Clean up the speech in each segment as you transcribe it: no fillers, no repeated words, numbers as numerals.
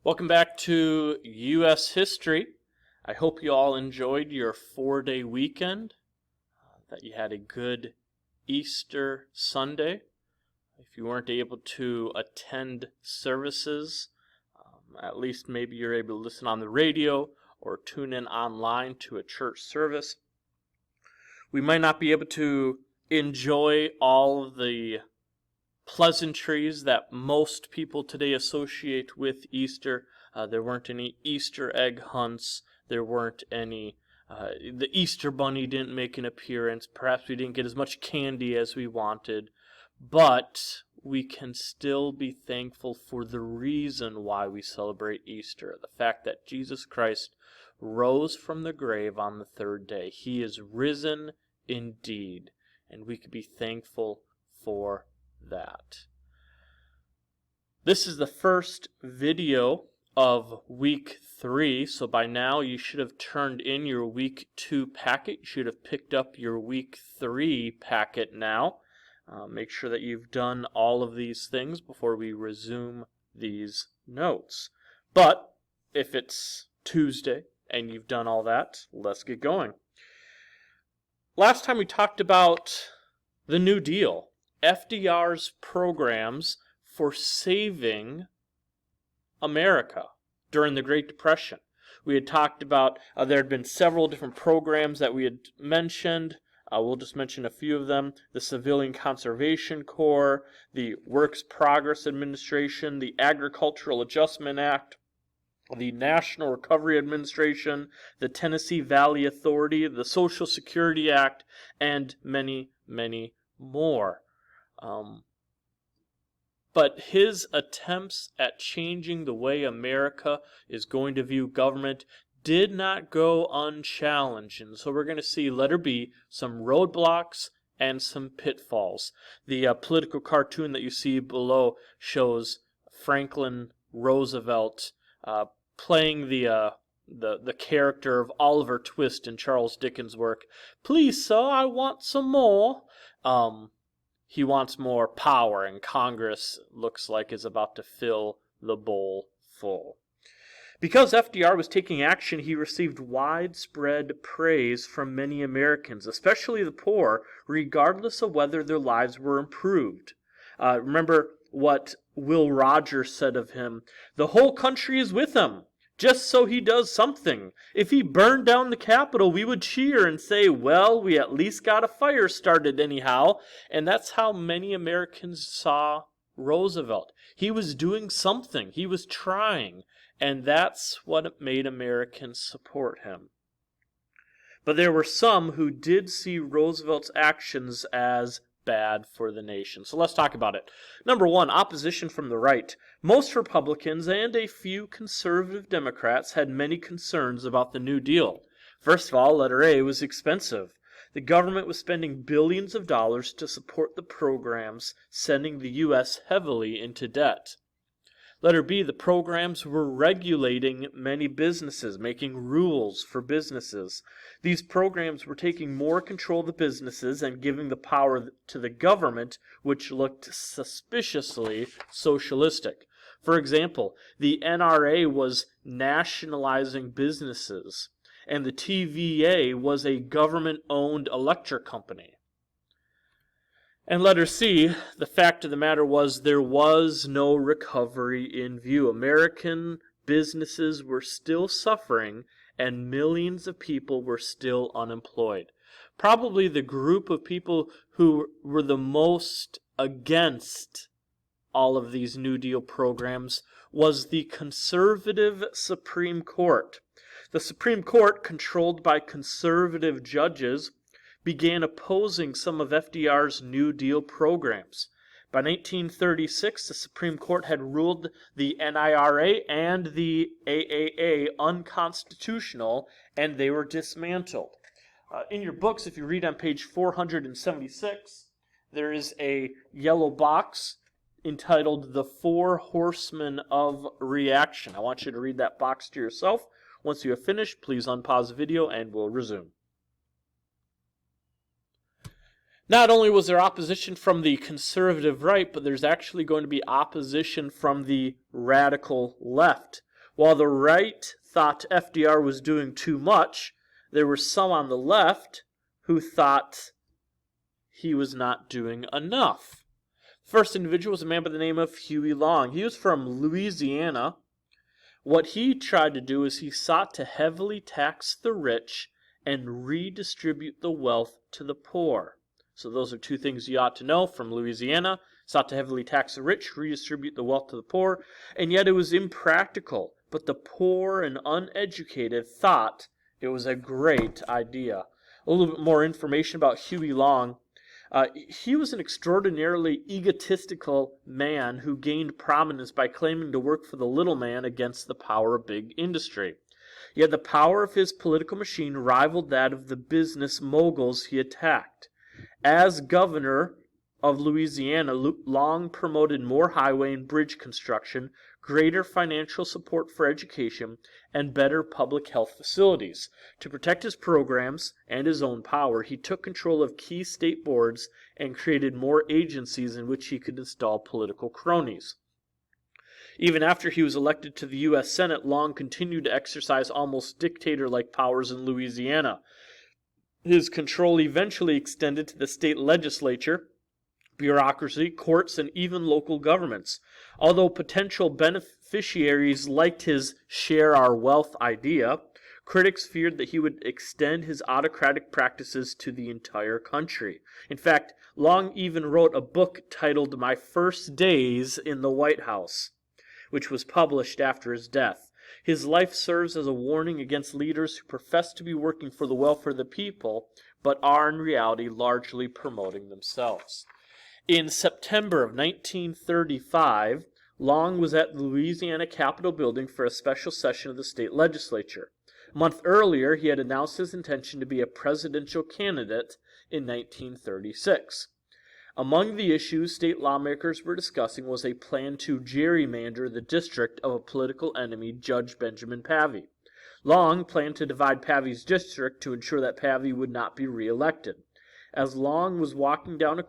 Welcome back to U.S. History. I hope you all enjoyed your 4-day weekend, that you had a good Easter Sunday. If you weren't able to attend services, at least maybe you're able to listen on the radio or tune in online to a church service. We might not be able to enjoy all of the pleasantries that most people today associate with Easter. There weren't any Easter egg hunts. There weren't any, the Easter bunny didn't make an appearance. Perhaps we didn't get as much candy as we wanted. But we can still be thankful for the reason why we celebrate Easter. The fact that Jesus Christ rose from the grave on the third day. He is risen indeed. And we can be thankful for that. This is the first video of week 3, so by now you should have turned in your week 2 packet. You should have picked up your week 3 packet now. Make sure that you've done all of these things before we resume these notes. But if it's Tuesday and you've done all that, let's get going. Last time we talked about the New Deal. FDR's programs for saving America during the Great Depression. We had talked about, there had been several different programs that we had mentioned. We'll just mention a few of them. The Civilian Conservation Corps, the Works Progress Administration, the Agricultural Adjustment Act, the National Recovery Administration, the Tennessee Valley Authority, the Social Security Act, and many, many more. But his attempts at changing the way America is going to view government did not go unchallenged. And so we're going to see, letter B, some roadblocks and some pitfalls. The political cartoon that you see below shows Franklin Roosevelt playing the character of Oliver Twist in Charles Dickens' work. Please, sir, I want some more. He wants more power, and Congress looks like is about to fill the bowl full. Because FDR was taking action, he received widespread praise from many Americans, especially the poor, regardless of whether their lives were improved. Remember what Will Rogers said of him: "The whole country is with him, just so he does something. If he burned down the Capitol, we would cheer and say, well, we at least got a fire started anyhow." And that's how many Americans saw Roosevelt. He was doing something. He was trying. And that's what made Americans support him. But there were some who did see Roosevelt's actions as bad for the nation. So let's talk about it. Number 1, opposition from the right. Most Republicans and a few conservative Democrats had many concerns about the New Deal. First of all, letter A was expensive. The government was spending billions of dollars to support the programs, sending the U.S. heavily into debt. Letter B, the programs were regulating many businesses, making rules for businesses. These programs were taking more control of the businesses and giving the power to the government, which looked suspiciously socialistic. For example, the NRA was nationalizing businesses, and the TVA was a government-owned electric company. And letter C, the fact of the matter was there was no recovery in view. American businesses were still suffering, and millions of people were still unemployed. Probably the group of people who were the most against all of these New Deal programs was the conservative Supreme Court. The Supreme Court, controlled by conservative judges, began opposing some of FDR's New Deal programs. By 1936, the Supreme Court had ruled the NIRA and the AAA unconstitutional, and they were dismantled. In your books, if you read on page 476, there is a yellow box entitled The Four Horsemen of Reaction. I want you to read that box to yourself. Once you have finished, please unpause the video and we'll resume. Not only was there opposition from the conservative right, but there's actually going to be opposition from the radical left. While the right thought FDR was doing too much, there were some on the left who thought he was not doing enough. First individual was a man by the name of Huey Long. He was from Louisiana. What he tried to do is he sought to heavily tax the rich and redistribute the wealth to the poor. So those are two things you ought to know from Louisiana. Sought to heavily tax the rich, redistribute the wealth to the poor, and yet it was impractical. But the poor and uneducated thought it was a great idea. A little bit more information about Huey Long. He was an extraordinarily egotistical man who gained prominence by claiming to work for the little man against the power of big industry. Yet the power of his political machine rivaled that of the business moguls he attacked. As governor of Louisiana, Long promoted more highway and bridge construction, greater financial support for education, and better public health facilities. To protect his programs and his own power, he took control of key state boards and created more agencies in which he could install political cronies. Even after he was elected to the U.S. Senate, Long continued to exercise almost dictator-like powers in Louisiana. His control eventually extended to the state legislature, bureaucracy, courts, and even local governments. Although potential beneficiaries liked his share our wealth idea, critics feared that he would extend his autocratic practices to the entire country. In fact, Long even wrote a book titled My First Days in the White House, which was published after his death. His life serves as a warning against leaders who profess to be working for the welfare of the people, but are in reality largely promoting themselves. In September of 1935, Long was at the Louisiana Capitol building for a special session of the state legislature. A month earlier, he had announced his intention to be a presidential candidate in 1936. Among the issues state lawmakers were discussing was a plan to gerrymander the district of a political enemy, Judge Benjamin Pavey. Long planned to divide Pavey's district to ensure that Pavey would not be reelected. As Long was walking down a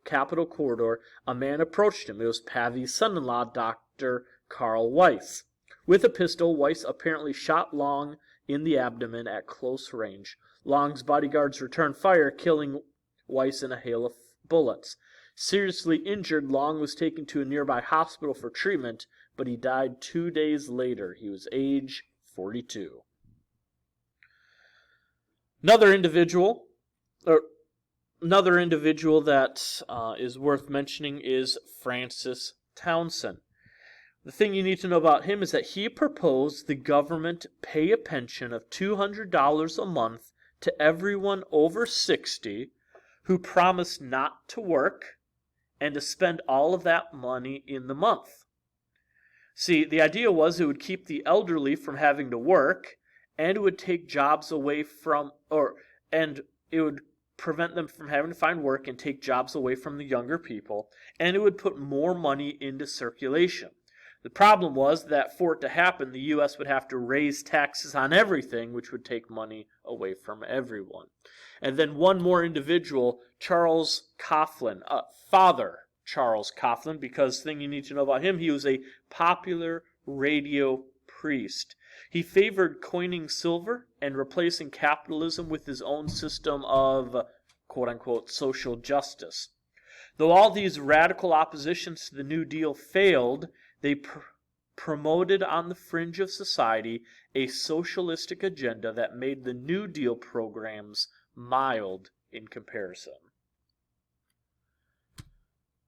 Capitol corridor, a man approached him. It was Pavey's son-in-law, Dr. Carl Weiss. With a pistol, Weiss apparently shot Long in the abdomen at close range. Long's bodyguards returned fire, killing Weiss in a hail of bullets. Seriously injured, Long was taken to a nearby hospital for treatment, but he died 2 days later. He was age 42. Another individual that is worth mentioning is Francis Townsend. The thing you need to know about him is that he proposed the government pay a pension of $200 a month to everyone over 60 who promised not to work and to spend all of that money in the month. See, the idea was it would keep the elderly from having to work, and it would take jobs away from, and it would prevent them from having to find work and take jobs away from the younger people, and it would put more money into circulation. The problem was that for it to happen, the U.S. would have to raise taxes on everything, which would take money away from everyone. And then one more individual, Charles Coughlin, Father Charles Coughlin, because the thing you need to know about him, he was a popular radio priest. He favored coining silver and replacing capitalism with his own system of, quote-unquote, social justice. Though all these radical oppositions to the New Deal failed, they promoted on the fringe of society a socialistic agenda that made the New Deal programs mild in comparison.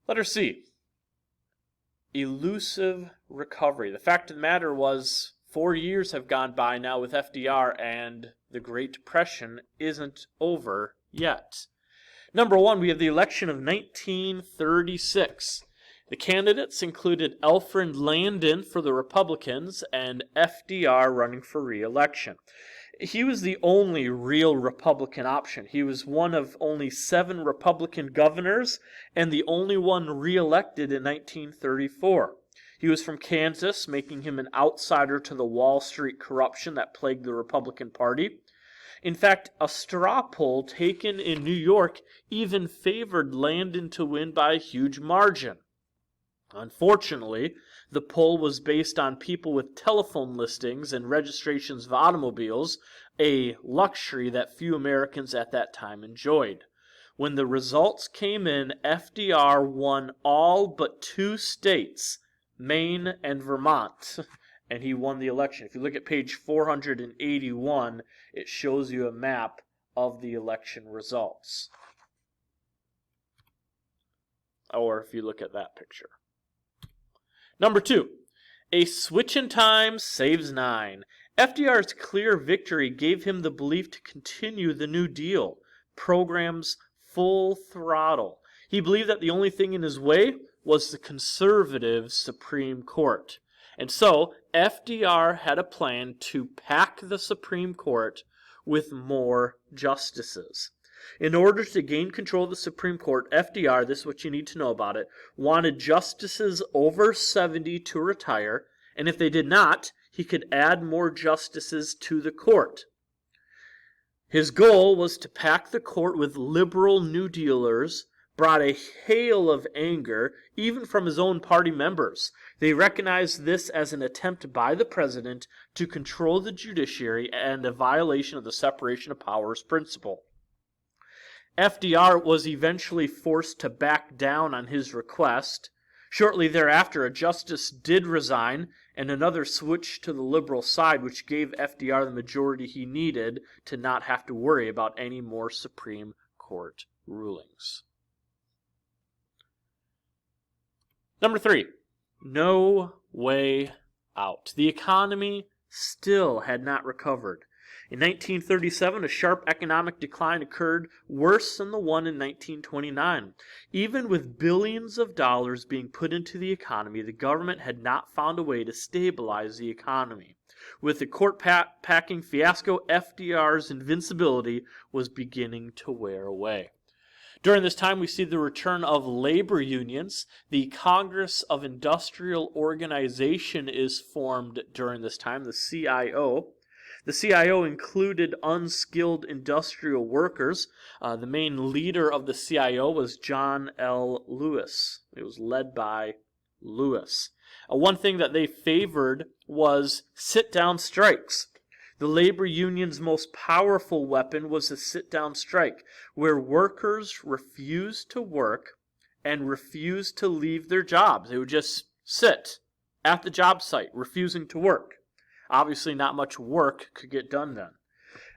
Letter C. Elusive recovery. The fact of the matter was, 4 years have gone by now with FDR, and the Great Depression isn't over yet. Number one, we have the election of 1936. The candidates included Alfred Landon for the Republicans and FDR running for re-election. He was the only real Republican option. He was one of only 7 Republican governors and the only one re-elected in 1934. He was from Kansas, making him an outsider to the Wall Street corruption that plagued the Republican Party. In fact, a straw poll taken in New York even favored Landon to win by a huge margin. Unfortunately, The poll was based on people with telephone listings and registrations of automobiles, a luxury that few Americans at that time enjoyed. When the results came in, FDR won all but 2 states, Maine and Vermont, and he won the election. If you look at page 481, it shows you a map of the election results. Or if you look at that picture. Number 2, a switch in time saves 9. FDR's clear victory gave him the belief to continue the New Deal programs full throttle. He believed that the only thing in his way was the conservative Supreme Court. And so FDR had a plan to pack the Supreme Court with more justices. In order to gain control of the Supreme Court, FDR, this is what you need to know about it, wanted justices over 70 to retire, and if they did not, he could add more justices to the court. His goal was to pack the court with liberal New Dealers, brought a hail of anger, even from his own party members. They recognized this as an attempt by the president to control the judiciary and a violation of the separation of powers principle. FDR was eventually forced to back down on his request. Shortly thereafter, a justice did resign, and another switched to the liberal side, which gave FDR the majority he needed to not have to worry about any more Supreme Court rulings. Number 3, no way out. The economy still had not recovered. In 1937, a sharp economic decline occurred, worse than the one in 1929. Even with billions of dollars being put into the economy, the government had not found a way to stabilize the economy. With the court packing fiasco, FDR's invincibility was beginning to wear away. During this time, we see the return of labor unions. The Congress of Industrial Organization is formed during this time, the CIO. The CIO included unskilled industrial workers. The main leader of the CIO was John L. Lewis. It was led by Lewis. One thing that they favored was sit-down strikes. The labor union's most powerful weapon was a sit-down strike, where workers refused to work and refused to leave their jobs. They would just sit at the job site, refusing to work. Obviously, not much work could get done then.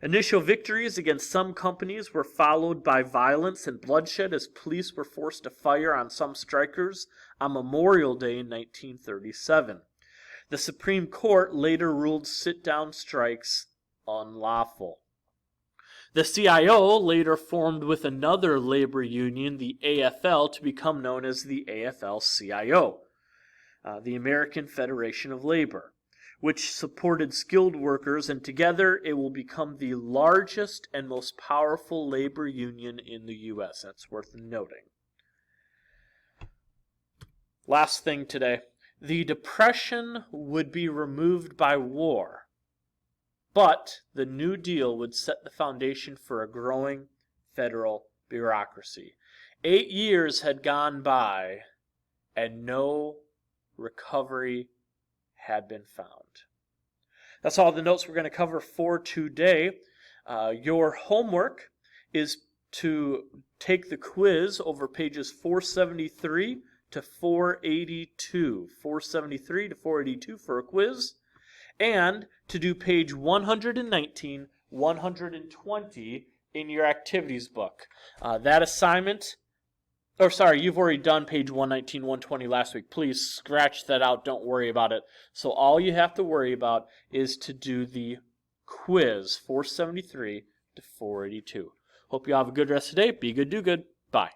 Initial victories against some companies were followed by violence and bloodshed as police were forced to fire on some strikers on Memorial Day in 1937. The Supreme Court later ruled sit-down strikes unlawful. The CIO later formed with another labor union, the AFL, to become known as the AFL-CIO, the American Federation of Labor, which supported skilled workers, and together it will become the largest and most powerful labor union in the U.S. That's worth noting. Last thing today. The Depression would be removed by war, but the New Deal would set the foundation for a growing federal bureaucracy. 8 years had gone by, and no recovery had been found. That's all the notes we're going to cover for today. Your homework is to take the quiz over pages 473 to 482. 473 to 482 for a quiz. And to do page 119, 120 in your activities book. That assignment... you've already done page 119, 120 last week. Please scratch that out. Don't worry about it. So all you have to worry about is to do the quiz, 473 to 482. Hope you have a good rest of the day. Be good, do good. Bye.